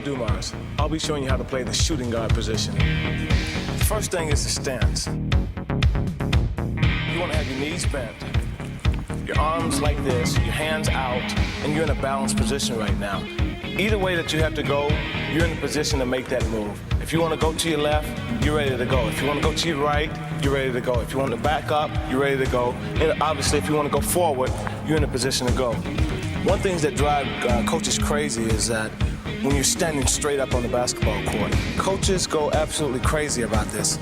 at Dumars, I'll be showing you how to play the shooting guard position. The first thing is the stance. You want to have your knees bent, your arms like this, your hands out, and you're in a balanced position right now. Either way that you have to go, you're in a position to make that move. If you want to go to your left, you're ready to go. If you want to go to your right, you're ready to go. If you want to back up, you're ready to go. And obviously, if you want to go forward, you're in a position to go. One thing that drives coaches crazy is that when you're standing straight up on the basketball court, coaches go absolutely crazy about this.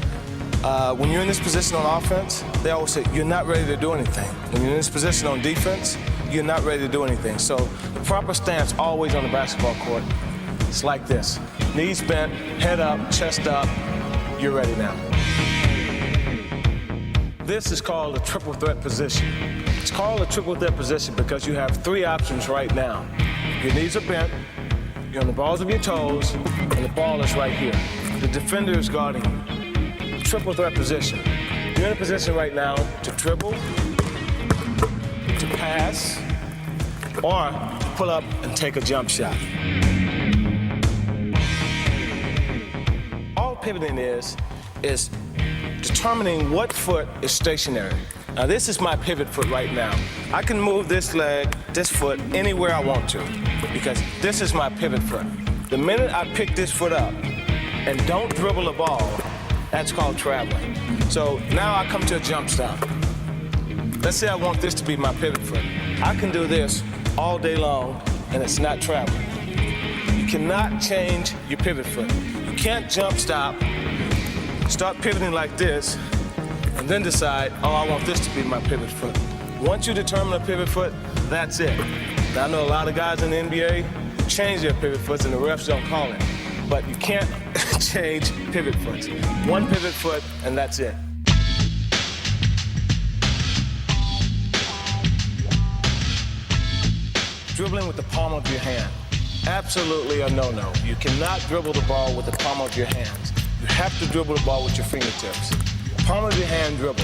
When you're in this position on offense, they always say, you're not ready to do anything. When you're in this position on defense, you're not ready to do anything. So the proper stance always on the basketball court is like this. Knees bent, head up, chest up, you're ready now. This is called a triple threat position. It's called a triple threat position because you have three options right now. Your knees are bent, you're on the balls of your toes, and the ball is right here. The defender is guarding you. Triple threat position. You're in a position right now to dribble, to pass, or pull up and take a jump shot. All pivoting is determining what foot is stationary. Now this is my pivot foot right now. I can move this leg, this foot, anywhere I want to because this is my pivot foot. The minute I pick this foot up and don't dribble the ball, that's called traveling. So now I come to a jump stop. Let's say I want this to be my pivot foot. I can do this all day long and it's not traveling. You cannot change your pivot foot. You can't jump stop, start pivoting like this, and then decide, oh, I want this to be my pivot foot. Once you determine a pivot foot, that's it. Now, I know a lot of guys in the NBA change their pivot foots and the refs don't call it. But you can't change pivot foots. One pivot foot, and that's it. Dribbling with the palm of your hand. Absolutely a no-no. You cannot dribble the ball with the palm of your hands. You have to dribble the ball with your fingertips. Palm of your hand dribble.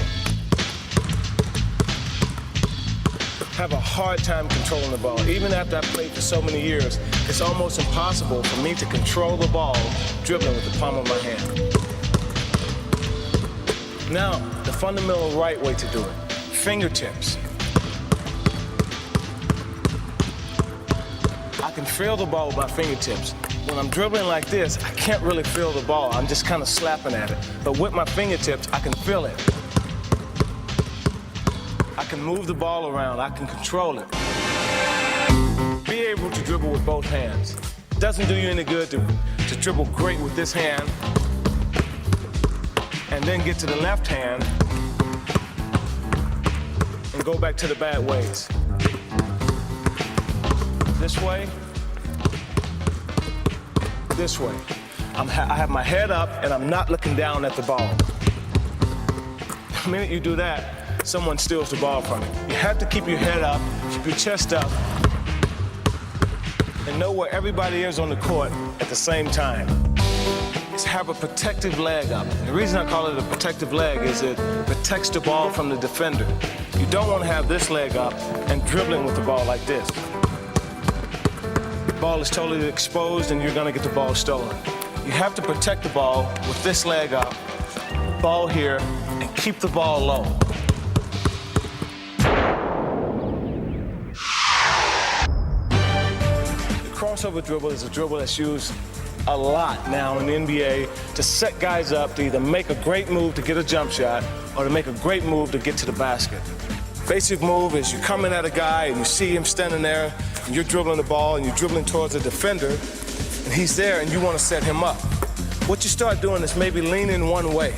Have a hard time controlling the ball. Even after I played for so many years, it's almost impossible for me to control the ball dribbling with the palm of my hand. Now, the fundamental right way to do it. Fingertips. I can feel the ball with my fingertips. When I'm dribbling like this, I can't really feel the ball. I'm just kind of slapping at it. But with my fingertips, I can feel it. I can move the ball around. I can control it. Be able to dribble with both hands. It doesn't do you any good to dribble great with this hand and then get to the left hand and go back to the bad ways. This way. This way. I have my head up and I'm not looking down at the ball. The minute you do that, someone steals the ball from you. You have to keep your head up, keep your chest up, and know where everybody is on the court at the same time. Is have a protective leg up. The reason I call it a protective leg is it protects the ball from the defender. You don't want to have this leg up and dribbling with the ball like this. The ball is totally exposed and you're going to get the ball stolen. You have to protect the ball with this leg up, ball here, and keep the ball low. The crossover dribble is a dribble that's used a lot now in the NBA to set guys up to either make a great move to get a jump shot or to make a great move to get to the basket. Basic move is you come in at a guy and you see him standing there and you're dribbling the ball and you're dribbling towards the defender and he's there and you want to set him up. What you start doing is maybe leaning one way.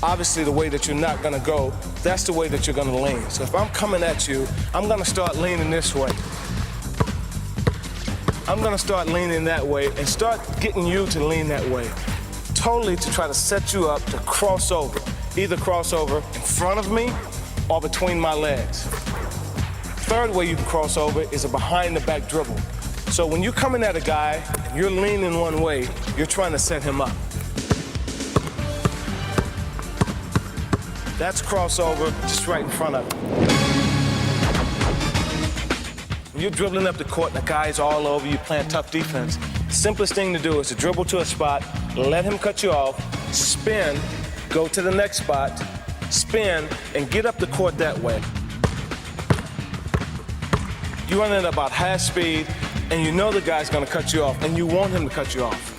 Obviously the way that you're not going to go, that's the way that you're going to lean. So if I'm coming at you, I'm going to start leaning this way. I'm going to start leaning that way and start getting you to lean that way. Totally to try to set you up to cross over. Either cross over in front of me or between my legs. Third way you can cross over is a behind the back dribble. So when you're coming at a guy, you're leaning one way, you're trying to set him up. That's crossover just right in front of him. When you're dribbling up the court and the guy's all over you playing tough defense, Simplest thing to do is to dribble to a spot, let him cut you off, spin, go to the next spot, spin, and get up the court that way. You run at about half speed, and you know the guy's gonna cut you off, and you want him to cut you off.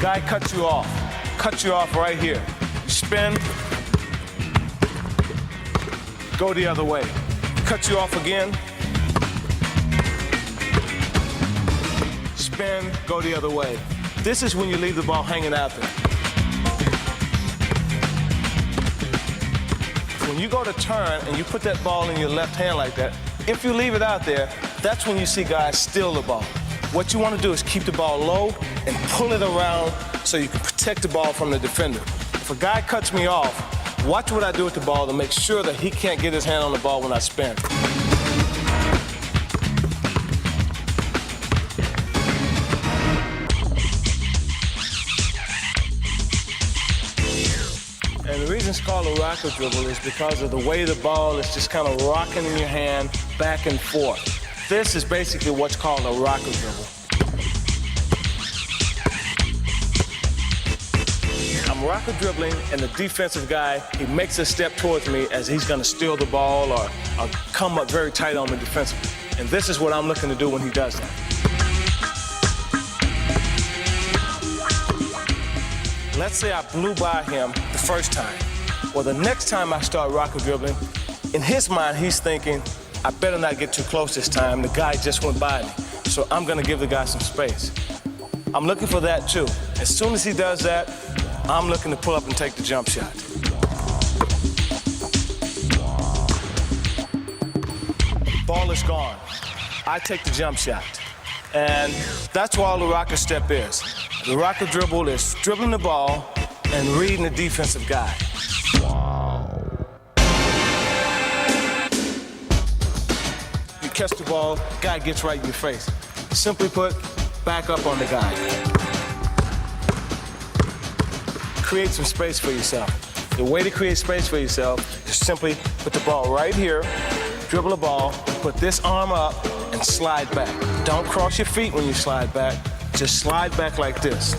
Guy cuts you off right here. Spin, go the other way. Cut you off again. Spin, go the other way. This is when you leave the ball hanging out there. When you go to turn and you put that ball in your left hand like that, if you leave it out there, that's when you see guys steal the ball. What you want to do is keep the ball low and pull it around so you can protect the ball from the defender. If a guy cuts me off, watch what I do with the ball to make sure that he can't get his hand on the ball when I spin. And the reason it's called a rocker dribble is because of the way the ball is just kind of rocking in your hand back and forth. This is basically what's called a rocker dribble. I'm rocker dribbling, and the defensive guy, he makes a step towards me as he's going to steal the ball or come up very tight on me defensively. And this is what I'm looking to do when he does that. Let's say I blew by him the first time. Well, the next time I start rocker dribbling, in his mind, he's thinking, I better not get too close this time. The guy just went by me. So I'm going to give the guy some space. I'm looking for that, too. As soon as he does that, I'm looking to pull up and take the jump shot. Ball is gone. I take the jump shot. And that's what all the rocker step is. The rocker dribble is dribbling the ball and reading the defensive guy. You catch the ball, guy gets right in your face. Simply put, back up on the guy. Create some space for yourself. The way to create space for yourself is simply put the ball right here, dribble the ball, put this arm up, and slide back. Don't cross your feet when you slide back. Just slide back like this.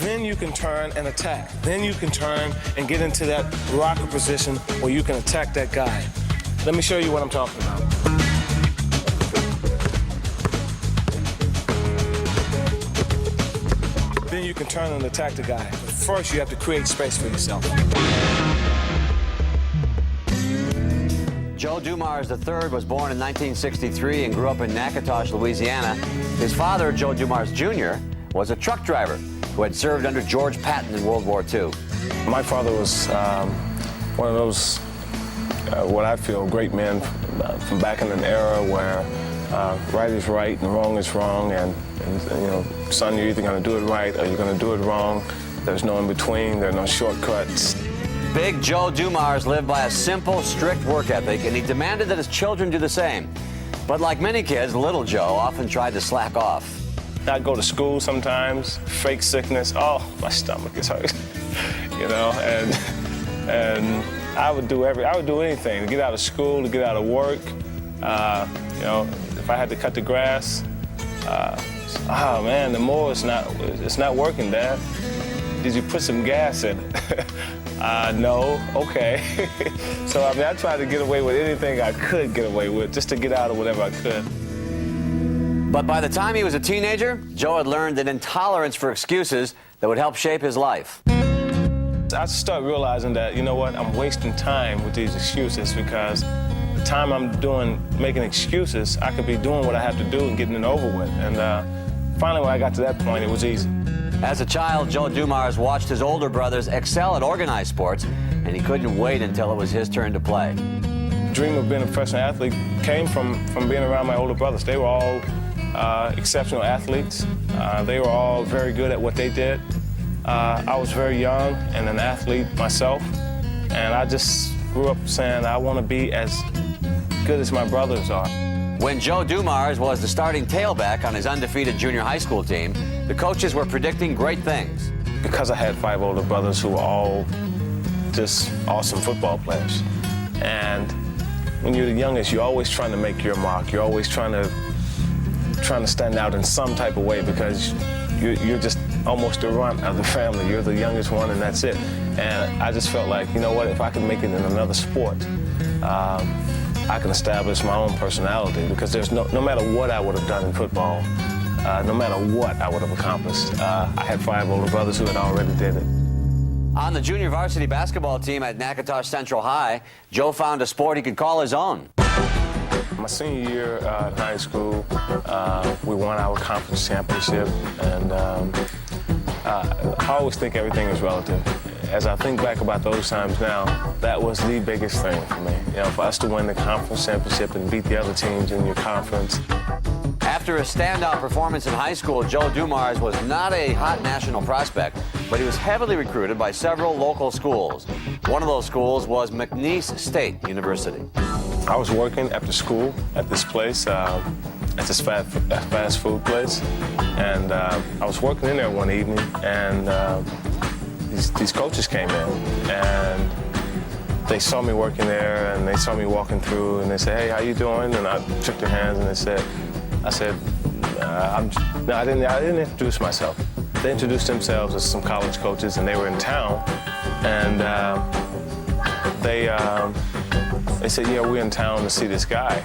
Then you can turn and attack. Then you can turn and get into that rocker position where you can attack that guy. Let me show you what I'm talking about. Then you can turn and attack the guy. But first, you have to create space for yourself. Joe Dumars III was born in 1963 and grew up in Natchitoches, Louisiana. His father, Joe Dumars Jr., was a truck driver who had served under George Patton in World War II. My father was one of those, what I feel, great men from back in an era where right is right and wrong is wrong, and you know, son, you're either going to do it right or you're going to do it wrong. There's no in between. There are no shortcuts. Big Joe Dumars lived by a simple, strict work ethic, and he demanded that his children do the same. But like many kids, little Joe often tried to slack off. I'd go to school sometimes, fake sickness. Oh, my stomach is hurt, you know, and I would do anything to get out of school, to get out of work. You know, if I had to cut the grass, oh man, the mower it's not working, Dad. Did you put some gas in it? No, okay. So, I mean, I tried to get away with anything I could get away with, just to get out of whatever I could. But by the time he was a teenager, Joe had learned an intolerance for excuses that would help shape his life. I started realizing that, you know what, I'm wasting time with these excuses because the time I'm making excuses, I could be doing what I have to do and getting it over with. And finally, when I got to that point, it was easy. As a child, Joe Dumars watched his older brothers excel at organized sports, and he couldn't wait until it was his turn to play. The dream of being a professional athlete came from being around my older brothers. They were all exceptional athletes. They were all very good at what they did. I was very young and an athlete myself, and I just grew up saying I want to be as good as my brothers are. When Joe Dumars was the starting tailback on his undefeated junior high school team, the coaches were predicting great things. Because I had 5 older brothers who were all just awesome football players. And when you're the youngest, you're always trying to make your mark. You're always trying to stand out in some type of way because you're just almost the runt of the family. You're the youngest one, and that's it. And I just felt like, you know what, if I can make it in another sport, I can establish my own personality because there's no matter what I would have done in football, no matter what I would have accomplished, I had 5 older brothers who had already did it. On the junior varsity basketball team at Natchitoches Central High, Joe found a sport he could call his own. My senior year in high school, we won our conference championship, and I always think everything is relative. As I think back about those times now, that was the biggest thing for me. You know, for us to win the conference championship and beat the other teams in your conference. After a standout performance in high school, Joe Dumars was not a hot national prospect, but he was heavily recruited by several local schools. One of those schools was McNeese State University. I was working after school at this place, at this fast food place, and I was working in there one evening, and these coaches came in, and they saw me working there, and they saw me walking through, and they said, "Hey, how you doing?" And I shook their hands, and I said, no, I didn't introduce myself. They introduced themselves as some college coaches, and they were in town, and they said, "Yeah, we're in town to see this guy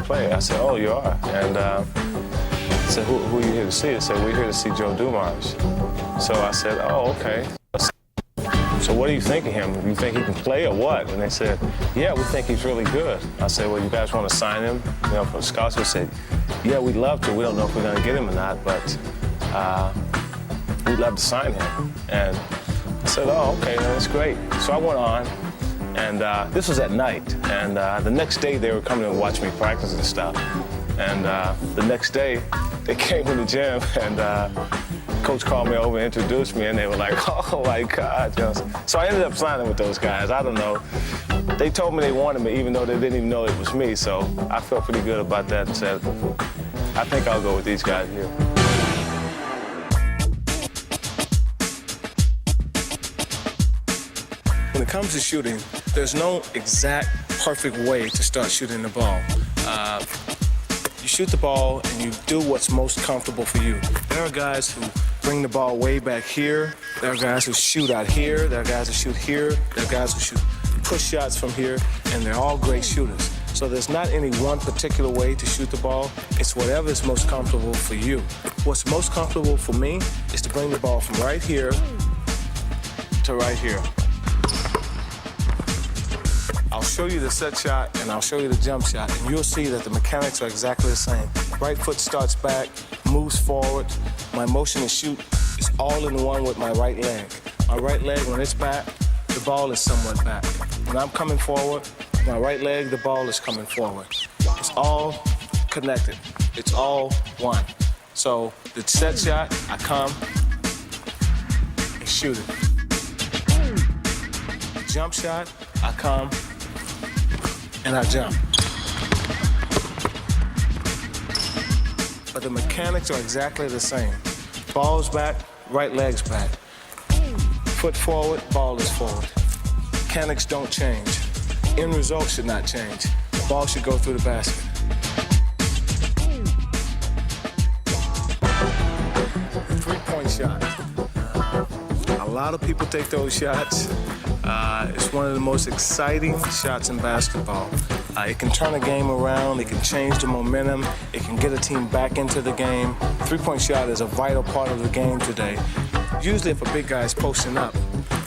play." I said, "Oh, you are?" And I said, who are you here to see? They said, "We're here to see Joe Dumars." So I said, "Oh, okay. So what do you think of him? Do you think he can play or what?" And they said, "Yeah, we think he's really good." I said, "Well, you guys want to sign him, you know, for the scholarship?" They said, "Yeah, we'd love to. We don't know if we're going to get him or not, but we'd love to sign him." And I said, "Oh, okay, that's great." So I went on, and this was at night. And the next day, they were coming to watch me practice and stuff. And the next day, they came in the gym, and Coach called me over and introduced me, and they were like, "Oh, my God." You know? So I ended up signing with those guys. I don't know. They told me they wanted me, even though they didn't even know it was me. So I felt pretty good about that and said, I think I'll go with these guys here. When it comes to shooting, there's no exact perfect way to start shooting the ball. You shoot the ball and you do what's most comfortable for you. There are guys who bring the ball way back here. There are guys who shoot out here. There are guys who shoot here. There are guys who shoot push shots from here, and they're all great shooters. So there's not any one particular way to shoot the ball. It's whatever is most comfortable for you. What's most comfortable for me is to bring the ball from right here to right here. I'll show you the set shot and I'll show you the jump shot, and you'll see that the mechanics are exactly the same. Right foot starts back, moves forward. My motion to shoot is all in one with my right leg. My right leg, when it's back, the ball is somewhat back. When I'm coming forward, my right leg, the ball is coming forward. It's all connected. It's all one. So the set shot, I come and shoot it. The jump shot, I come and I jump. But the mechanics are exactly the same. Ball's back, right leg's back. Foot forward, ball is forward. Mechanics don't change. End result should not change. The ball should go through the basket. Three-point shot. A lot of people take those shots. It's one of the most exciting shots in basketball. It can turn a game around, it can change the momentum, it can get a team back into the game. Three-point shot is a vital part of the game today. Usually if a big guy is posting up,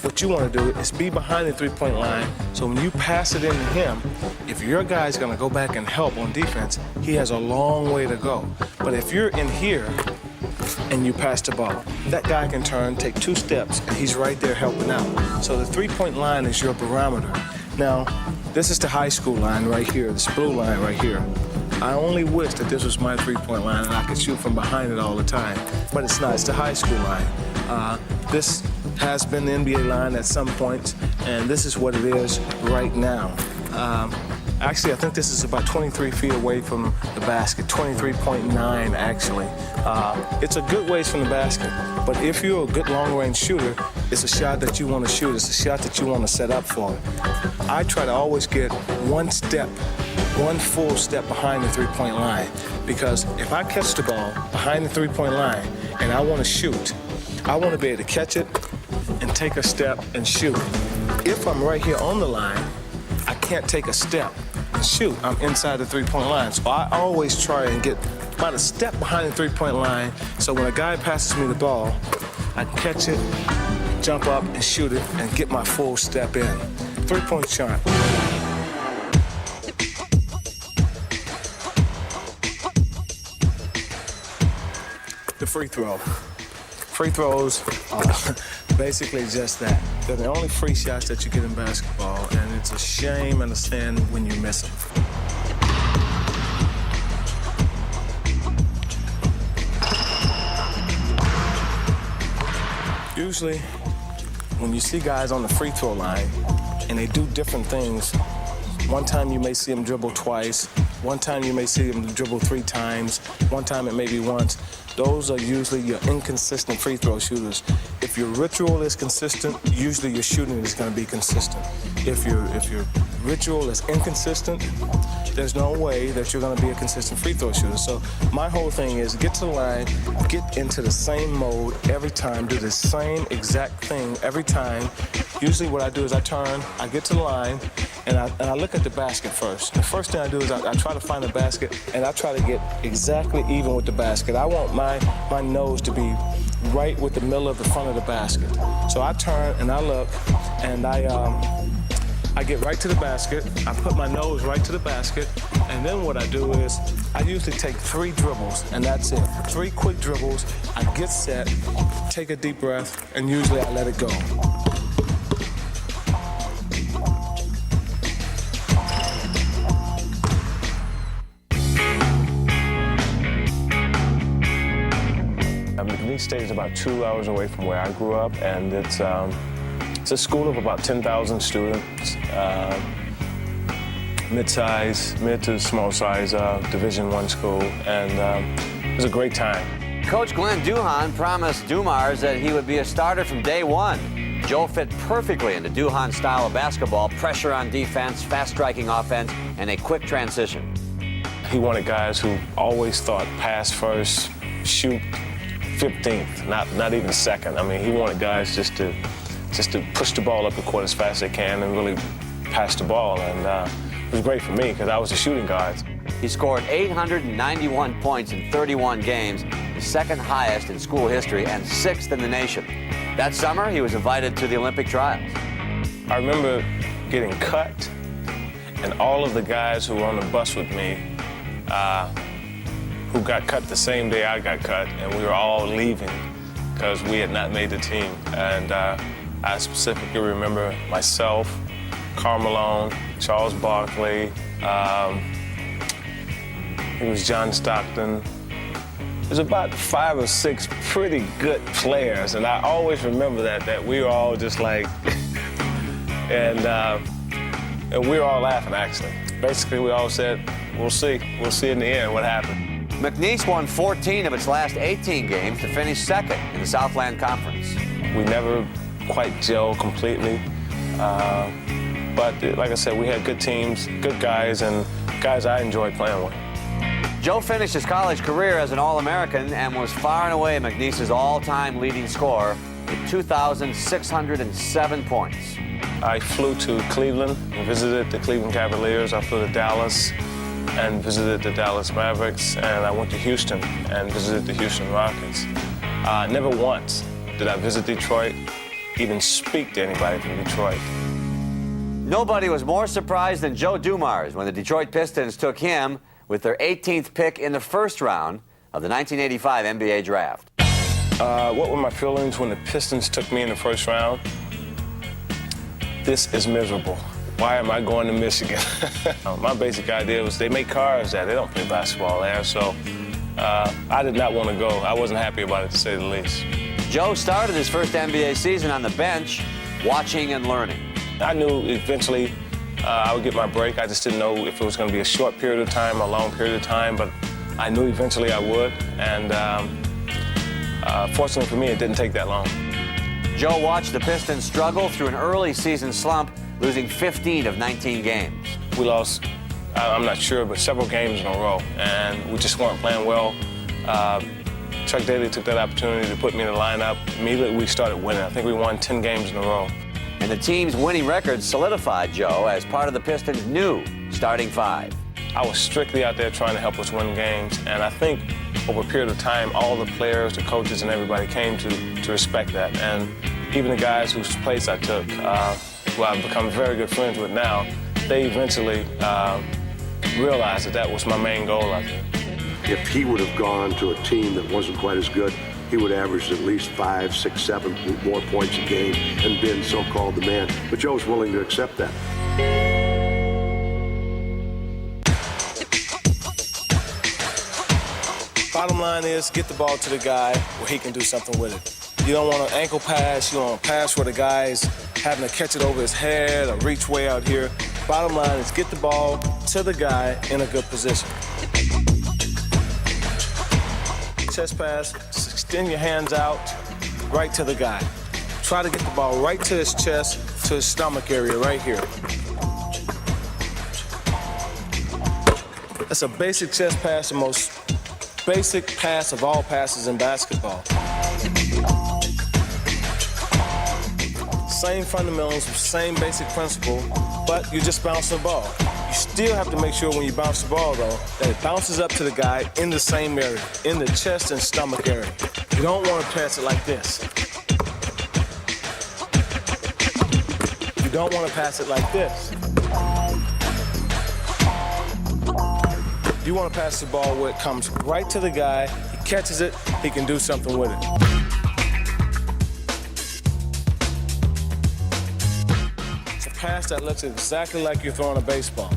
what you want to do is be behind the three-point line, so when you pass it into him, if your guy's going to go back and help on defense, he has a long way to go. But if you're in here and you pass the ball, that guy can turn, take 2 steps, and he's right there helping out. So the three-point line is your barometer. Now, this is the high school line right here, this blue line right here. I only wish that this was my three-point line and I could shoot from behind it all the time, but it's not, it's the high school line. This has been the NBA line at some points, and this is what it is right now. Actually, I think this is about 23 feet away from the basket, 23.9 actually. It's a good ways from the basket, but if you're a good long-range shooter, it's a shot that you want to shoot. It's a shot that you want to set up for. I try to always get one full step behind the three-point line, because if I catch the ball behind the three-point line and I want to shoot, I want to be able to catch it and take a step and shoot. If I'm right here on the line, I can't take a step and shoot. I'm inside the three-point line. So I always try and get about a step behind the three-point line, so when a guy passes me the ball, I can catch it, jump up and shoot it, and get my full step in. Three-point shot. The free throw. Free throws are basically just that. They're the only free shots that you get in basketball, and it's a shame and a sin when you miss them. Usually, when you see guys on the free throw line and they do different things, one time you may see them dribble twice, one time you may see them dribble 3 times, one time it may be once. Those are usually your inconsistent free throw shooters. If your ritual is consistent, usually your shooting is going to be consistent. If your ritual is inconsistent, there's no way that you're going to be a consistent free throw shooter. So my whole thing is get to the line, get into the same mode every time, do the same exact thing every time. Usually what I do is I turn, I get to the line, and I look at the basket first. The first thing I do is I try to find the basket, and I try to get exactly even with the basket. I want my nose to be right with the middle of the front of the basket. So I turn and I look, and I get right to the basket, I put my nose right to the basket, and then what I do is I usually take 3 dribbles, and that's it. 3 quick dribbles, I get set, take a deep breath, and usually I let it go. McNeese State is about 2 hours away from where I grew up, and it's a school of about 10,000 students, mid to small size Division I school, and it was a great time. Coach Glenn Duhan promised Dumars that he would be a starter from day one. Joe fit perfectly into Duhan's style of basketball: pressure on defense, fast-striking offense, and a quick transition. He wanted guys who always thought pass first, shoot 15th, not even second. I mean, he wanted guys just to push the ball up the court as fast as they can and really pass the ball. And it was great for me because I was a shooting guard. He scored 891 points in 31 games, the second highest in school history and 6th in the nation. That summer, he was invited to the Olympic trials. I remember getting cut, and all of the guys who were on the bus with me who got cut the same day I got cut, and we were all leaving because we had not made the team. And I specifically remember myself, Karl Malone, Charles Barkley, it was John Stockton. There's about 5 or 6 pretty good players, and I always remember that we were all just like, and we were all laughing, actually. Basically, we all said, we'll see in the end what happened. McNeese won 14 of its last 18 games to finish second in the Southland Conference. We never quite gelled completely, but like I said, we had good teams, good guys, and guys I enjoyed playing with. Joe finished his college career as an All-American and was far and away McNeese's all-time leading scorer with 2,607 points. I flew to Cleveland and visited the Cleveland Cavaliers. I flew to Dallas and visited the Dallas Mavericks, and I went to Houston and visited the Houston Rockets. Never once did I visit Detroit, even speak to anybody from Detroit. Nobody was more surprised than Joe Dumars when the Detroit Pistons took him with their 18th pick in the first round of the 1985 NBA draft. What were my feelings when the Pistons took me in the first round? This is miserable. Why am I going to Michigan? My basic idea was they make cars there. They don't play basketball there, so I did not want to go. I wasn't happy about it, to say the least. Joe started his first NBA season on the bench, watching and learning. I knew eventually I would get my break. I just didn't know if it was going to be a short period of time or a long period of time, but I knew eventually I would, and fortunately for me, it didn't take that long. Joe watched the Pistons struggle through an early season slump, losing 15 of 19 games. We lost, I'm not sure, but several games in a row, and we just weren't playing well. Chuck Daly took that opportunity to put me in the lineup. Immediately, we started winning. I think we won 10 games in a row. And the team's winning record solidified Joe as part of the Pistons' new starting five. I was strictly out there trying to help us win games, and I think over a period of time, all the players, the coaches, and everybody came to respect that. And even the guys whose place I took, who I've become very good friends with now, they eventually realized that that was my main goal out there. If he would have gone to a team that wasn't quite as good, he would average at least 5, 6, 7 more points a game and been so-called the man. But Joe's willing to accept that. Bottom line is, get the ball to the guy where he can do something with it. You don't want an ankle pass. You don't want a pass where the guy is having to catch it over his head or reach way out here. Bottom line is, get the ball to the guy in a good position. Chest pass, just extend your hands out right to the guy. Try to get the ball right to his chest, to his stomach area right here. That's a basic chest pass, the most basic pass of all passes in basketball. Same fundamentals, same basic principle, but you just bounce the ball. You still have to make sure when you bounce the ball, though, that it bounces up to the guy in the same area, in the chest and stomach area. You don't want to pass it like this. You don't want to pass it like this. You want to pass the ball where it comes right to the guy, he catches it, he can do something with it. It's a pass that looks exactly like you're throwing a baseball.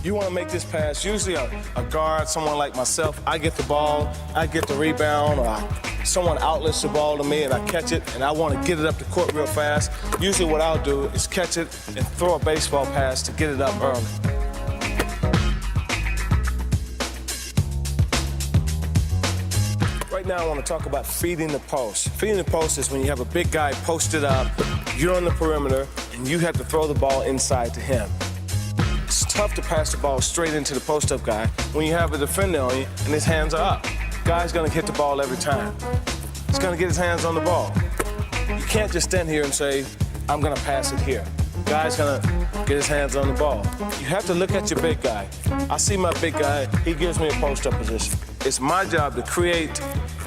You want to make this pass, usually a guard, someone like myself, I get the ball, I get the rebound, or someone outlets the ball to me and I catch it and I want to get it up the court real fast. Usually what I'll do is catch it and throw a baseball pass to get it up early. Right now I want to talk about feeding the post. Feeding the post is when you have a big guy posted up, you're on the perimeter, and you have to throw the ball inside to him. It's tough to pass the ball straight into the post-up guy when you have a defender on you and his hands are up. Guy's gonna hit the ball every time. He's gonna get his hands on the ball. You can't just stand here and say, I'm gonna pass it here. Guy's gonna get his hands on the ball. You have to look at your big guy. I see my big guy, he gives me a post-up position. It's my job to create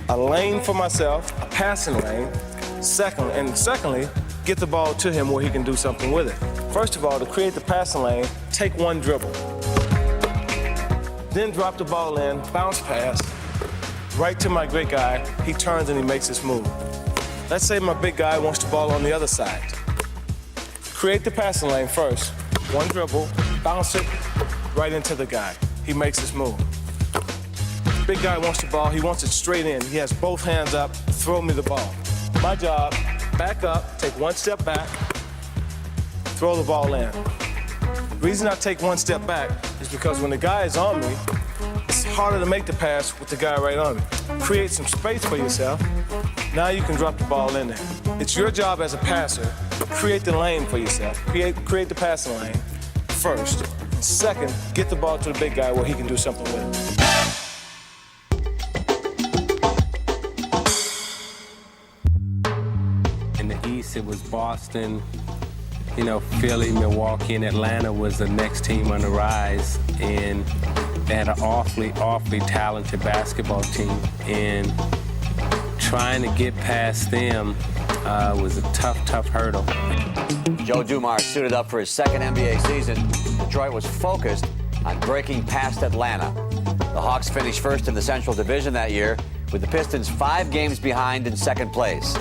a lane for myself, a passing lane, secondly, get the ball to him where he can do something with it. First of all, to create the passing lane, take one dribble. Then drop the ball in, bounce pass, right to my great guy. He turns and he makes his move. Let's say my big guy wants the ball on the other side. Create the passing lane first. One dribble, bounce it right into the guy. He makes his move. Big guy wants the ball, he wants it straight in. He has both hands up, throw me the ball. My job, back up, take one step back, throw the ball in. The reason I take one step back is because when the guy is on me, it's harder to make the pass with the guy right on me. Create some space for yourself. Now you can drop the ball in there. It's your job as a passer to create the lane for yourself. Create the passing lane first. And second, get the ball to the big guy where he can do something with it. In the East, it was Boston, Philly, Milwaukee, and Atlanta was the next team on the rise. And they had an awfully talented basketball team. And trying to get past them was a tough hurdle. Joe Dumars suited up for his second NBA season. Detroit was focused on breaking past Atlanta. The Hawks finished first in the Central Division that year, with the Pistons 5 games behind in second place.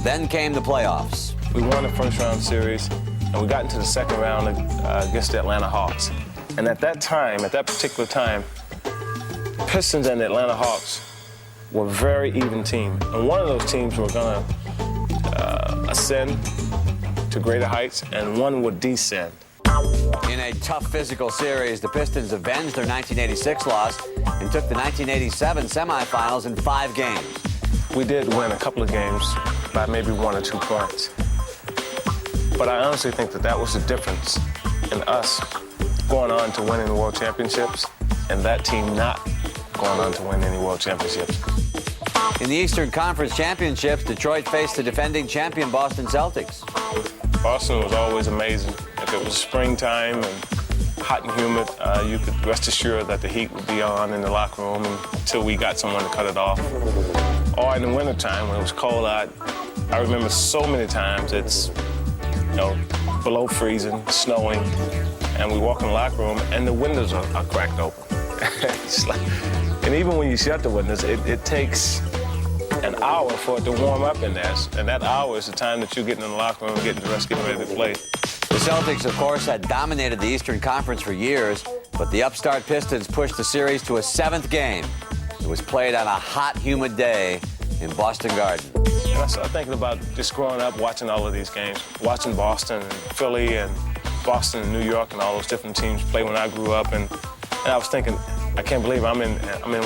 Then came the playoffs. We won the first round series, and we got into the second round against the Atlanta Hawks. And at that particular time, Pistons and the Atlanta Hawks were a very even team. And one of those teams were going to ascend to greater heights, and one would descend. In a tough physical series, the Pistons avenged their 1986 loss and took the 1987 semifinals in 5 games. We did win a couple of games by maybe 1 or 2 points. But I honestly think that that was the difference in us going on to winning the World Championships and that team not going on to win any World Championships. In the Eastern Conference Championships, Detroit faced the defending champion Boston Celtics. Boston was always amazing. If it was springtime and hot and humid, you could rest assured that the heat would be on in the locker room until we got someone to cut it off. Or in the wintertime when it was cold out, I remember so many times it's, below freezing, snowing, and we walk in the locker room and the windows are cracked open. It's like, and even when you shut the windows, it takes an hour for it to warm up in there. And that hour is the time that you're getting in the locker room, getting dressed, getting ready to play. The Celtics, of course, had dominated the Eastern Conference for years, but the upstart Pistons pushed the series to a 7th game. It was played on a hot, humid day in Boston Garden. And I started thinking about just growing up, watching all of these games, watching Boston and Philly and Boston and New York and all those different teams play when I grew up. And I was thinking, I can't believe I'm in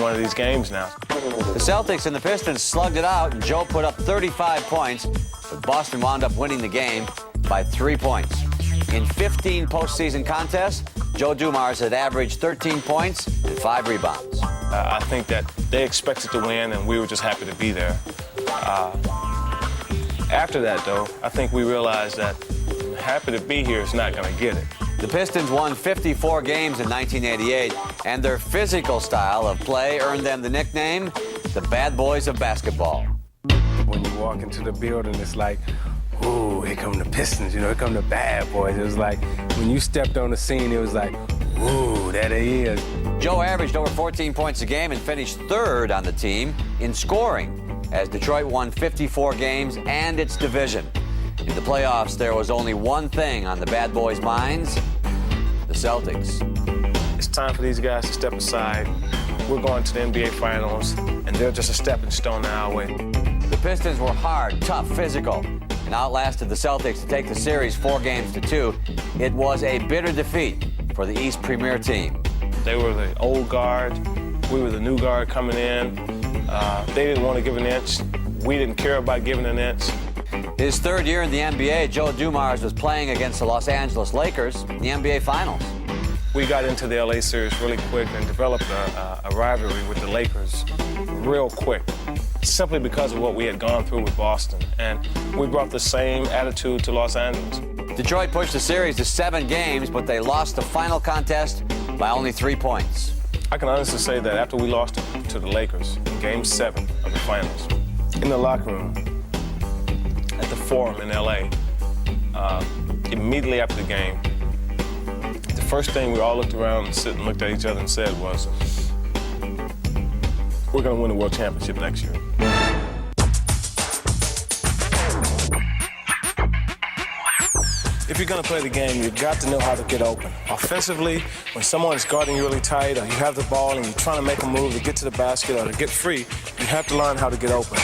one of these games now. The Celtics and the Pistons slugged it out, and Joe put up 35 points, but Boston wound up winning the game by 3 points. In 15 postseason contests, Joe Dumars had averaged 13 points and 5 rebounds. I think that they expected to win, and we were just happy to be there. After that, though, I think we realized that happy to be here is not going to get it. The Pistons won 54 games in 1988, and their physical style of play earned them the nickname, the Bad Boys of Basketball. When you walk into the building, it's like, ooh, here come the Pistons, here come the Bad Boys. It was like, when you stepped on the scene, it was like, ooh, there they is. Joe averaged over 14 points a game and finished 3rd on the team in scoring as Detroit won 54 games and its division. In the playoffs, there was only one thing on the Bad Boys' minds: the Celtics. It's time for these guys to step aside. We're going to the NBA Finals, and they're just a stepping stone in our way. The Pistons were hard, tough, physical, and outlasted the Celtics to take the series 4 games to 2. It was a bitter defeat for the East Premier team. They were the old guard. We were the new guard coming in. They didn't want to give an inch. We didn't care about giving an inch. His 3rd year in the NBA, Joe Dumars was playing against the Los Angeles Lakers in the NBA Finals. We got into the LA series really quick and developed a rivalry with the Lakers real quick, simply because of what we had gone through with Boston. And we brought the same attitude to Los Angeles. Detroit pushed the series to 7 games, but they lost the final contest by only 3 points. I can honestly say that after we lost to the Lakers in Game 7 of the Finals, in the locker room, at the Forum in LA, immediately after the game, the first thing we all looked around and looked at each other and said was, we're going to win the World Championship next year. If you're going to play the game, you've got to know how to get open. Offensively, when someone is guarding you really tight, or you have the ball and you're trying to make a move to get to the basket or to get free, you have to learn how to get open.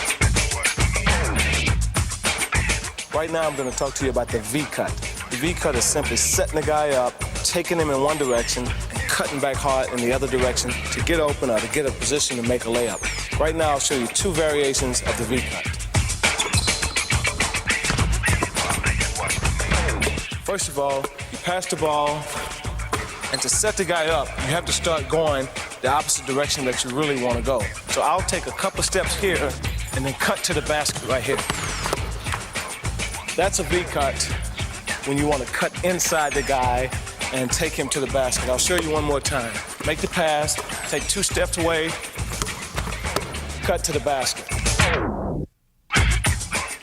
Right now, I'm going to talk to you about the V-cut. The V-cut is simply setting the guy up, taking him in one direction, and cutting back hard in the other direction to get open or to get a position to make a layup. Right now, I'll show you 2 variations of the V-cut. First of all, you pass the ball, and to set the guy up, you have to start going the opposite direction that you really want to go. So I'll take a couple steps here and then cut to the basket right here. That's a V-cut when you want to cut inside the guy and take him to the basket. I'll show you one more time. Make the pass, take 2 steps away, cut to the basket.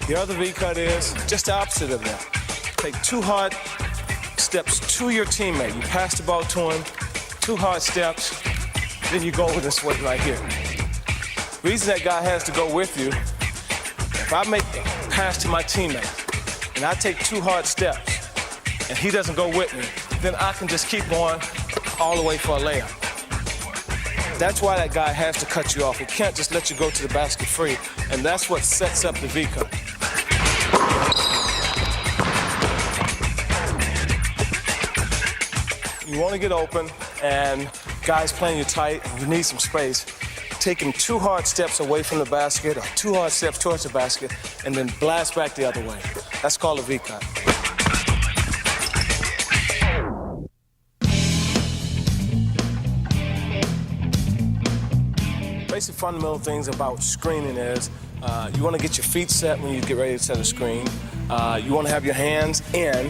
The other V-cut is just the opposite of that. Take 2 hard steps to your teammate. You pass the ball to him, 2 hard steps, then you go over this way right here. The reason that guy has to go with you, if I make a pass to my teammate and I take 2 hard steps and he doesn't go with me, then I can just keep going all the way for a layup. That's why that guy has to cut you off. He can't just let you go to the basket free, and that's what sets up the V-cut. You want to get open, and guys playing you tight, and you need some space. Take him 2 hard steps away from the basket or 2 hard steps towards the basket, and then blast back the other way. That's called a V-cut. Basic fundamental things about screening is you want to get your feet set when you get ready to set a screen. You want to have your hands in.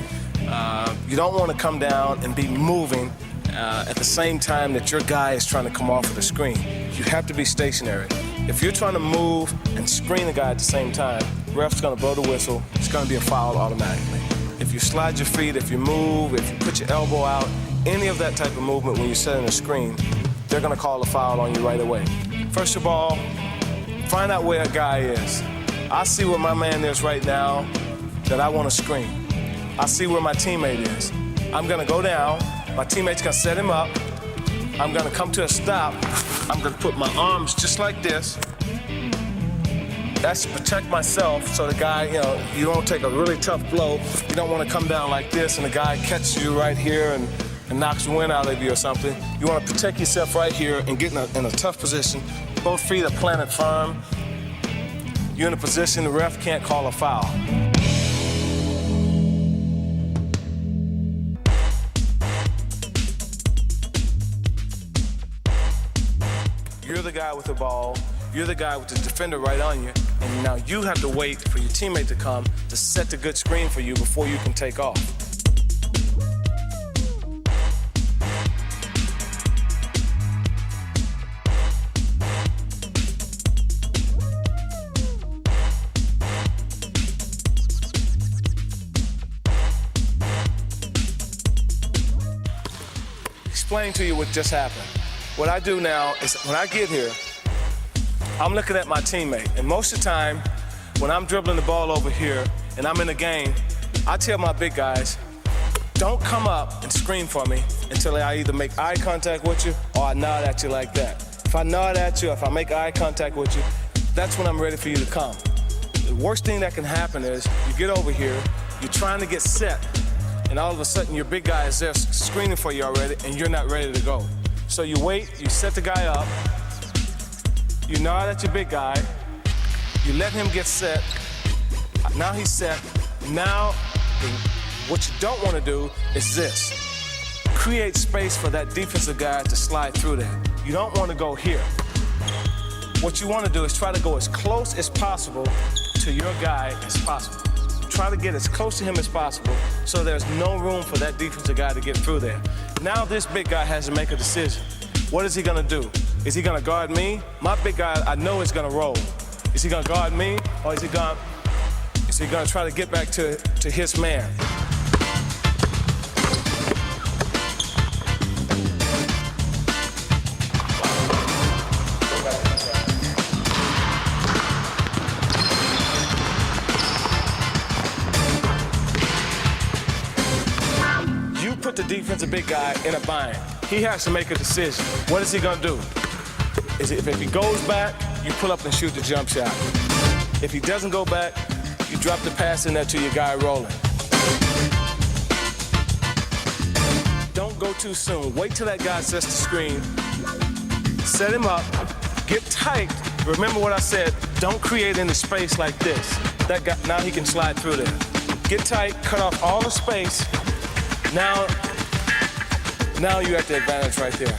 You don't want to come down and be moving at the same time that your guy is trying to come off of the screen. You have to be stationary. If you're trying to move and screen a guy at the same time, ref's going to blow the whistle. It's going to be a foul automatically. If you slide your feet, if you move, if you put your elbow out, any of that type of movement when you're setting a screen, they're going to call a foul on you right away. First of all, find out where a guy is. I see where my man is right now that I want to screen. I see where my teammate is. I'm going to go down. My teammate's going to set him up. I'm going to come to a stop. I'm going to put my arms just like this. That's to protect myself so the guy, you don't take a really tough blow. You don't want to come down like this and the guy catches you right here and knocks the wind out of you or something. You want to protect yourself right here and get in a tough position. Both feet are planted firm. You're in a position the ref can't call a foul. You're the guy with the ball. You're the guy with the defender right on you. And now you have to wait for your teammate to come to set the good screen for you before you can take off. Explain to you what just happened. What I do now is when I get here, I'm looking at my teammate. And most of the time, when I'm dribbling the ball over here and I'm in a game, I tell my big guys, don't come up and screen for me until I either make eye contact with you or I nod at you like that. If I nod at you, if I make eye contact with you, that's when I'm ready for you to come. The worst thing that can happen is you get over here, you're trying to get set, and all of a sudden your big guy is there screening for you already and you're not ready to go. So you wait, you set the guy up, you nod at your big guy, you let him get set, now he's set. Now, what you don't want to do is this. Create space for that defensive guy to slide through there. You don't want to go here. What you want to do is try to go as close as possible to your guy as possible. Try to get as close to him as possible so there's no room for that defensive guy to get through there. Now this big guy has to make a decision. What is he gonna do? Is he gonna guard me? My big guy, I know is gonna roll. Is he gonna guard me, or is he gonna try to get back to his man? Put the defensive big guy in a bind. He has to make a decision. What is he gonna do? If he goes back, you pull up and shoot the jump shot. If he doesn't go back, you drop the pass in there to your guy rolling. Don't go too soon. Wait till that guy sets the screen. Set him up, get tight. Remember what I said, don't create any space like this. That guy, now he can slide through there. Get tight, cut off all the space. Now you're at the advantage right there.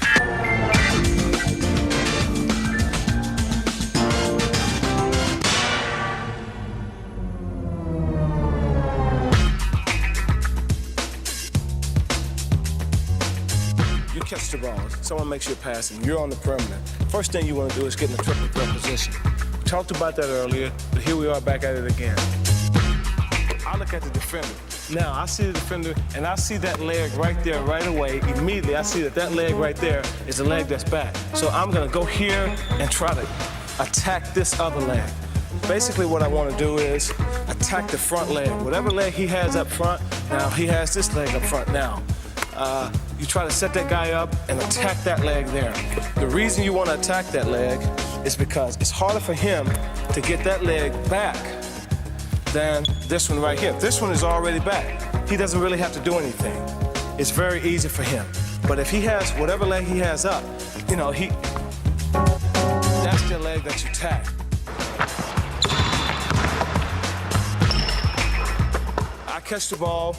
You catch the ball, someone makes you a pass, and you're on the perimeter. First thing you want to do is get in a triple threat position. We talked about that earlier, but here we are back at it again. I look at the defender. Now, I see the defender, and I see that leg right there right away. Immediately, I see that leg right there is a leg that's back. So I'm going to go here and try to attack this other leg. Basically, what I want to do is attack the front leg. Whatever leg he has up front, now he has this leg up front now. You try to set that guy up and attack that leg there. The reason you want to attack that leg is because it's harder for him to get that leg back than this one right here. This one is already back. He doesn't really have to do anything. It's very easy for him. But if he has whatever leg he has up, you know, that's the leg that you attack. I catch the ball,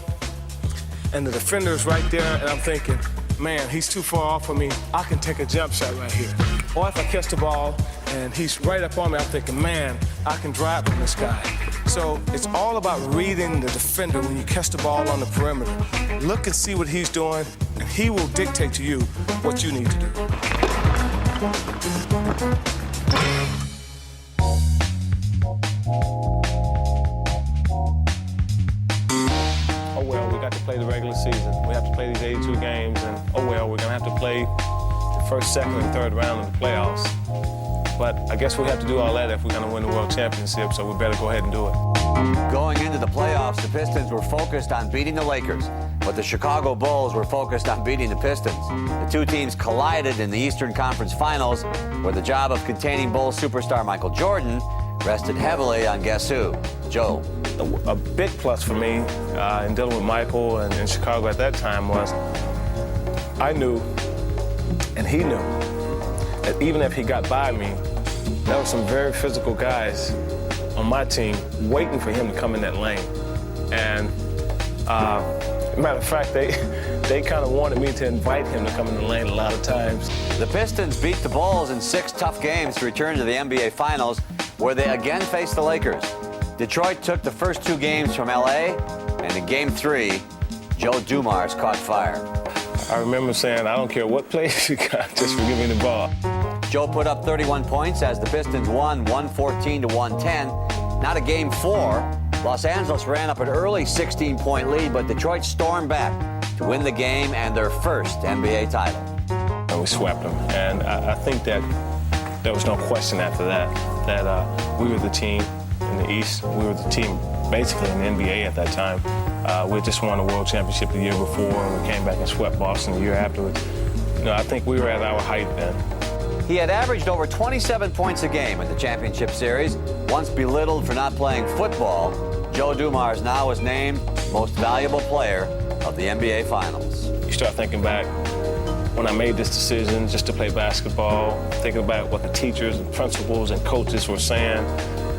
and the defender is right there, and I'm thinking, man, he's too far off for me. I can take a jump shot right here. Or if I catch the ball and he's right up on me, I'm thinking, man, I can drive on this guy. So it's all about reading the defender when you catch the ball on the perimeter. Look and see what he's doing, and he will dictate to you what you need to do. Oh, well, we got to play the regular season. We have to play these 82 games, and oh, well, we're going to have to play the first, second, and third round of the playoffs. But I guess we have to do all that if we're going to win the World Championship, so we better go ahead and do it. Going into the playoffs, the Pistons were focused on beating the Lakers, but the Chicago Bulls were focused on beating the Pistons. The two teams collided in the Eastern Conference Finals, where the job of containing Bulls superstar Michael Jordan rested heavily on guess who? Joe. A big plus for me in dealing with Michael and in Chicago at that time was I knew, and he knew, that even if he got by me, there were some very physical guys on my team waiting for him to come in that lane. And matter of fact, they kind of wanted me to invite him to come in the lane a lot of times. The Pistons beat the Bulls in 6 tough games to return to the NBA Finals, where they again faced the Lakers. Detroit took the first 2 games from LA, and in Game 3, Joe Dumars caught fire. I remember saying, I don't care what place you got, just give me the ball. Joe put up 31 points as the Pistons won 114-110. Now to Game 4, Los Angeles ran up an early 16-point lead, but Detroit stormed back to win the game and their first NBA title. And we swept them, and I think that there was no question after that we were the team in the East. We were the team basically in the NBA at that time. We had just won a World Championship the year before, and we came back and swept Boston the year afterwards. You know, I think we were at our height then. He had averaged over 27 points a game in the championship series. Once belittled for not playing football, Joe Dumars now was named Most Valuable Player of the NBA Finals. You start thinking back when I made this decision just to play basketball, thinking about what the teachers and principals and coaches were saying.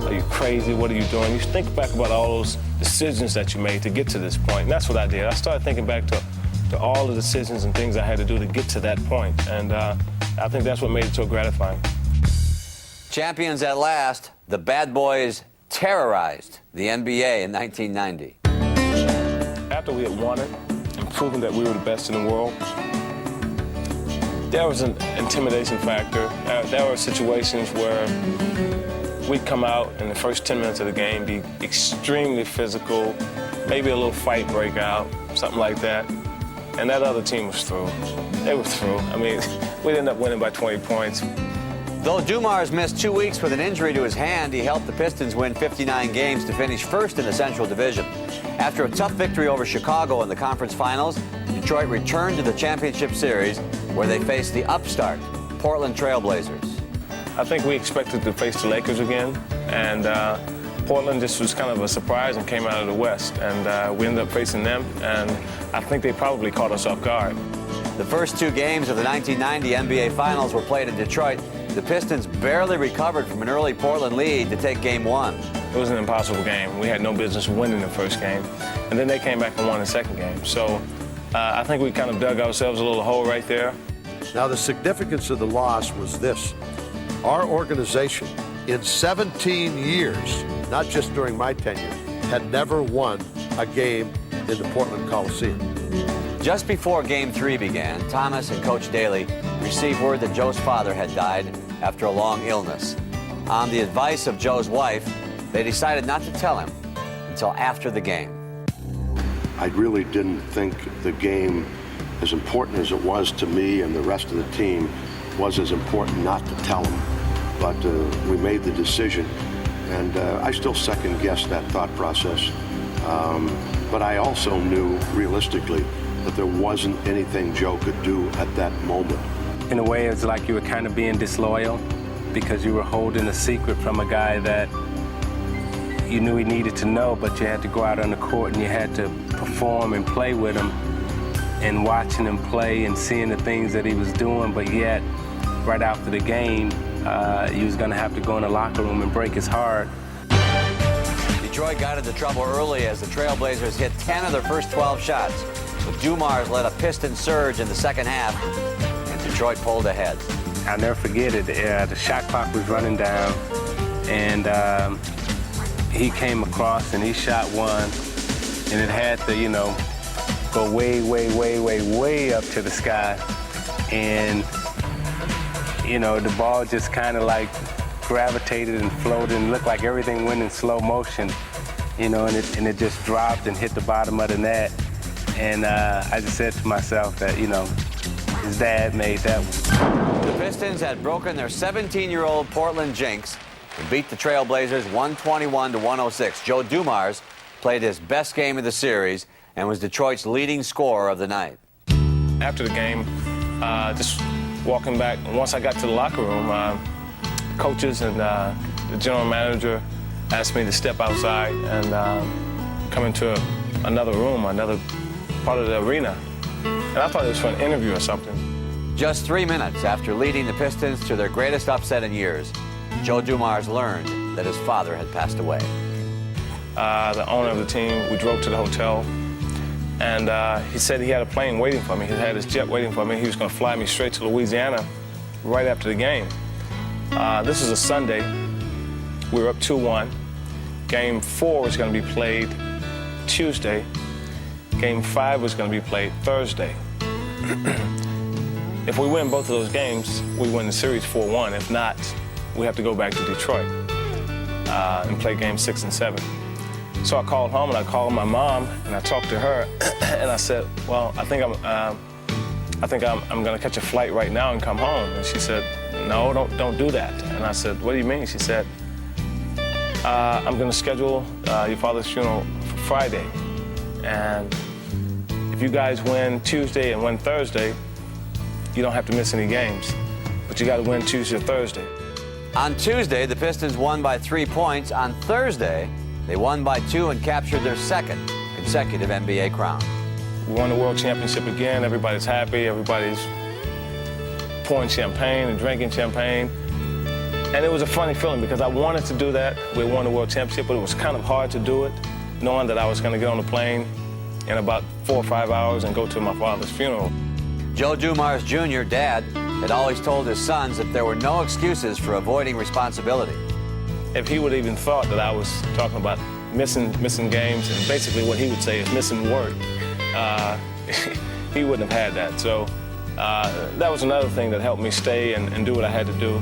Are you crazy? What are you doing? You think back about all those decisions that you made to get to this point. And that's what I did. I started thinking back to all the decisions and things I had to do to get to that point. And I think that's what made it so gratifying. Champions at last, the Bad Boys terrorized the NBA in 1990. After we had won it and proven that we were the best in the world, there was an intimidation factor. There were situations where we'd come out in the first 10 minutes of the game, be extremely physical, maybe a little fight break out, something like that. And that other team was through. They were through. I mean, we'd end up winning by 20 points. Though Dumars missed 2 weeks with an injury to his hand, he helped the Pistons win 59 games to finish first in the Central Division. After a tough victory over Chicago in the conference finals, Detroit returned to the championship series, where they faced the upstart Portland Trail Blazers. I think we expected to face the Lakers again, and Portland just was kind of a surprise and came out of the West, and we ended up facing them, and I think they probably caught us off guard. The first 2 games of the 1990 NBA Finals were played in Detroit. The Pistons barely recovered from an early Portland lead to take Game 1. It was an impossible game. We had no business winning the first game, and then they came back and won the second game. So I think we kind of dug ourselves a little hole right there. Now, the significance of the loss was this. Our organization, in 17 years, not just during my tenure, had never won a game in the Portland Coliseum. Just before Game 3 began, Thomas and Coach Daly received word that Joe's father had died after a long illness. On the advice of Joe's wife, they decided not to tell him until after the game. I really didn't think the game, as important as it was to me and the rest of the team, was as important not to tell him. But we made the decision, and I still second-guess that thought process. But I also knew, realistically, that there wasn't anything Joe could do at that moment In a way, it's like you were kind of being disloyal because you were holding a secret from a guy that you knew he needed to know, but you had to go out on the court and you had to perform and play with him, and watching him play and seeing the things that he was doing, but yet right after the game, you was gonna have to go in the locker room and break his heart. Detroit got into trouble early as the Trailblazers hit 10 of their first 12 shots. But Dumars led a Piston surge in the second half, and Detroit pulled ahead. I'll never forget it. The shot clock was running down, and he came across and he shot one, and it had to, you know, go way, way, way, way, way up to the sky. And, you know, the ball just kind of like gravitated and floated and looked like everything went in slow motion, you know, and it just dropped and hit the bottom of the net. And I just said to myself that, you know, his dad made that one. The Pistons had broken their 17-year-old Portland jinx and beat the Trailblazers 121-106. Joe Dumars played his best game of the series and was Detroit's leading scorer of the night. After the game, just walking back, once I got to the locker room, coaches and the general manager asked me to step outside and come into another room, another part of the arena. And I thought it was for an interview or something. Just 3 minutes after leading the Pistons to their greatest upset in years, Joe Dumars learned that his father had passed away. The owner of the team, we drove to the hotel, and he said he had a plane waiting for me. He had his jet waiting for me. He was going to fly me straight to Louisiana right after the game. This was a Sunday. We were up 2-1. Game 4 was going to be played Tuesday. Game 5 was going to be played Thursday. If we win both of those games, we win the series 4-1. If not, we have to go back to Detroit and play games 6 and 7. So I called home and I called my mom and I talked to her and I said, well, I think I'm going to catch a flight right now and come home. And she said, no, don't do that. And I said, what do you mean? She said, I'm going to schedule your father's funeral for Friday. And if you guys win Tuesday and win Thursday, you don't have to miss any games. But you got to win Tuesday or Thursday. On Tuesday, the Pistons won by 3 points. On Thursday, they won by 2 and captured their second consecutive NBA crown. We won the World Championship again. Everybody's happy. Everybody's pouring champagne and drinking champagne. And it was a funny feeling because I wanted to do that. We won the World Championship, but it was kind of hard to do it, knowing that I was going to get on the plane in about 4 or 5 hours and go to my father's funeral. Joe Dumars Jr., Dad, had always told his sons that there were no excuses for avoiding responsibility. If he would have even thought that I was talking about missing games, and basically what he would say is missing work, he wouldn't have had that. So that was another thing that helped me stay and do what I had to do.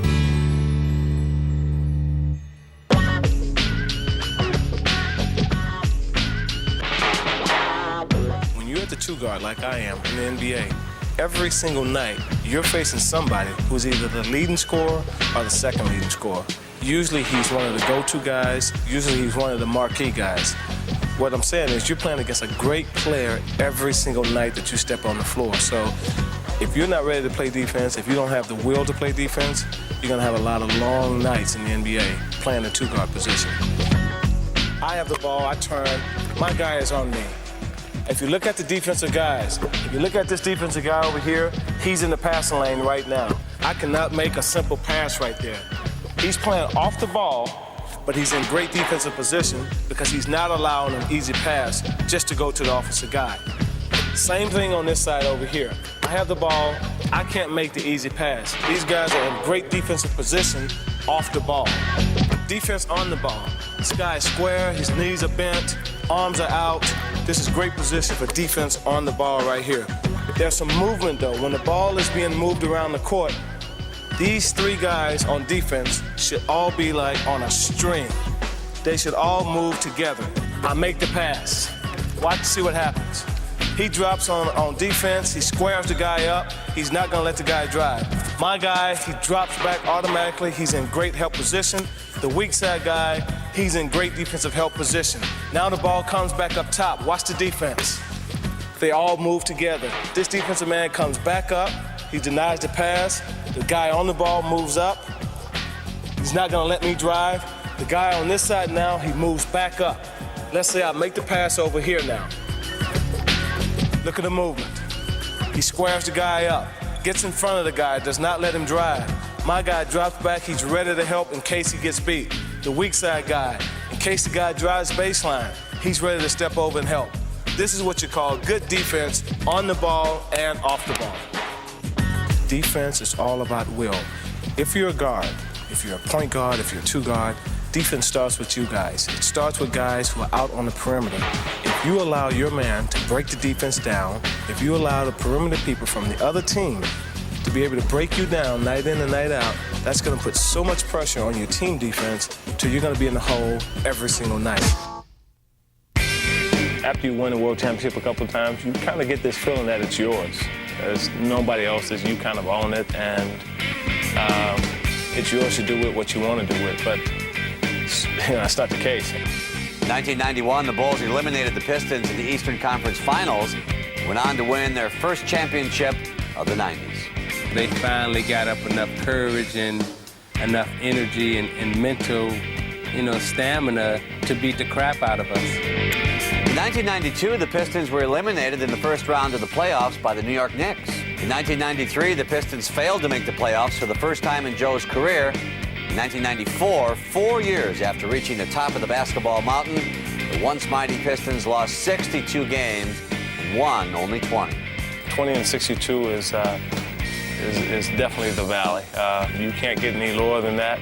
When you're at the 2 guard like I am in the NBA, every single night you're facing somebody who's either the leading scorer or the second leading scorer. Usually he's one of the go-to guys. Usually he's one of the marquee guys. What I'm saying is you're playing against a great player every single night that you step on the floor. So if you're not ready to play defense, if you don't have the will to play defense, you're going to have a lot of long nights in the NBA playing the 2 guard position. I have the ball, I turn, my guy is on me. If you look at the defensive guys, if you look at this defensive guy over here, he's in the passing lane right now. I cannot make a simple pass right there. He's playing off the ball, but he's in great defensive position because he's not allowing an easy pass just to go to the offensive guy. Same thing on this side over here. I have the ball, I can't make the easy pass. These guys are in great defensive position off the ball. Defense on the ball. This guy is square, his knees are bent, arms are out. This is great position for defense on the ball right here. There's some movement though. When the ball is being moved around the court, these 3 guys on defense should all be like on a string. They should all move together. I make the pass. Watch, see what happens. He drops on defense, he squares the guy up, he's not gonna let the guy drive. My guy, he drops back automatically, he's in great help position. The weak side guy, he's in great defensive help position. Now the ball comes back up top, watch the defense. They all move together. This defensive man comes back up, he denies the pass. The guy on the ball moves up. He's not gonna let me drive. The guy on this side now, he moves back up. Let's say I make the pass over here now. Look at the movement. He squares the guy up, gets in front of the guy, does not let him drive. My guy drops back, he's ready to help in case he gets beat. The weak side guy, in case the guy drives baseline, he's ready to step over and help. This is what you call good defense on the ball and off the ball. Defense is all about will. If you're a guard, if you're a point guard, if you're a two guard, defense starts with you guys. It starts with guys who are out on the perimeter. If you allow your man to break the defense down, if you allow the perimeter people from the other team to be able to break you down night in and night out, that's going to put so much pressure on your team defense till you're going to be in the hole every single night. After you win the world championship a couple of times, you kind of get this feeling that it's yours. There's nobody else's. You kind of own it, and it's yours to do with what you want to do with. But that's not the case. In 1991, the Bulls eliminated the Pistons in the Eastern Conference Finals, went on to win their first championship of the 90s. They finally got up enough courage and enough energy and mental, stamina to beat the crap out of us. In 1992, the Pistons were eliminated in the first round of the playoffs by the New York Knicks. In 1993, the Pistons failed to make the playoffs for the first time in Joe's career. In 1994, 4 years after reaching the top of the basketball mountain, the once mighty Pistons lost 62 games and won only 20. 20 and 62 is definitely the valley. You can't get any lower than that.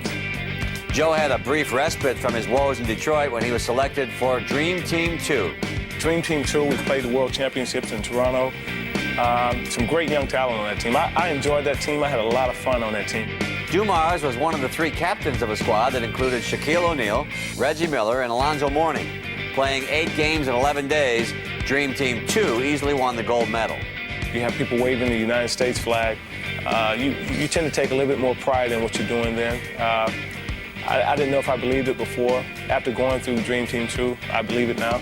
Joe had a brief respite from his woes in Detroit when he was selected for Dream Team 2. Dream Team 2, we played the World Championships in Toronto. Some great young talent on that team. I enjoyed that team. I had a lot of fun on that team. Dumars was one of the 3 captains of a squad that included Shaquille O'Neal, Reggie Miller, and Alonzo Mourning. Playing 8 games in 11 days, Dream Team 2 easily won the gold medal. You have people waving the United States flag. You tend to take a little bit more pride in what you're doing then. I didn't know if I believed it before. After going through Dream Team 2, I believe it now.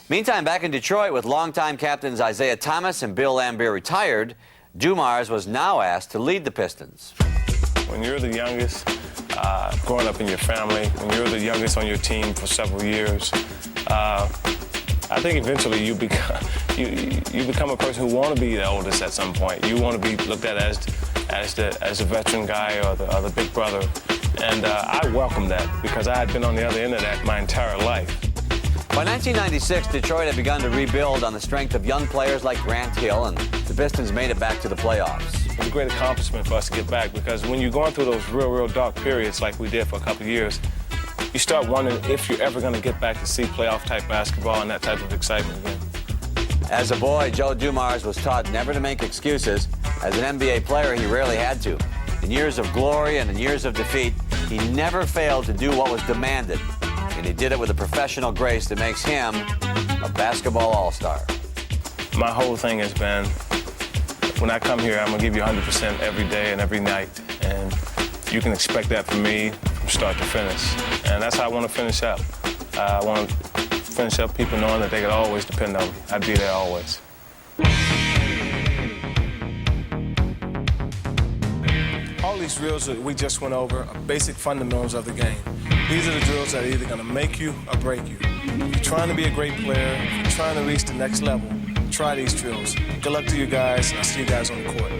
Meantime, back in Detroit, with longtime captains Isiah Thomas and Bill Laimbeer retired, Dumars was now asked to lead the Pistons. When you're the youngest, growing up in your family, when you're the youngest on your team for several years, I think eventually you become a person who want to be the oldest at some point. You want to be looked at as the veteran guy or the big brother. And I welcome that because I had been on the other end of that my entire life. By 1996, Detroit had begun to rebuild on the strength of young players like Grant Hill, and the Pistons made it back to the playoffs. It was a great accomplishment for us to get back because when you're going through those real dark periods like we did for a couple of years, you start wondering if you're ever going to get back to see playoff-type basketball and that type of excitement again. As a boy, Joe Dumars was taught never to make excuses. As an NBA player, he rarely had to. In years of glory and in years of defeat, he never failed to do what was demanded. And he did it with a professional grace that makes him a basketball all-star. My whole thing has been, when I come here, I'm going to give you 100% every day and every night. And you can expect that from me from start to finish. And that's how I want to finish up. I want to finish up people knowing that they can always depend on me. I'd be there always. All these drills that we just went over are basic fundamentals of the game. These are the drills that are either going to make you or break you. If you're trying to be a great player, if you're trying to reach the next level, try these drills. Good luck to you guys, and I'll see you guys on the court.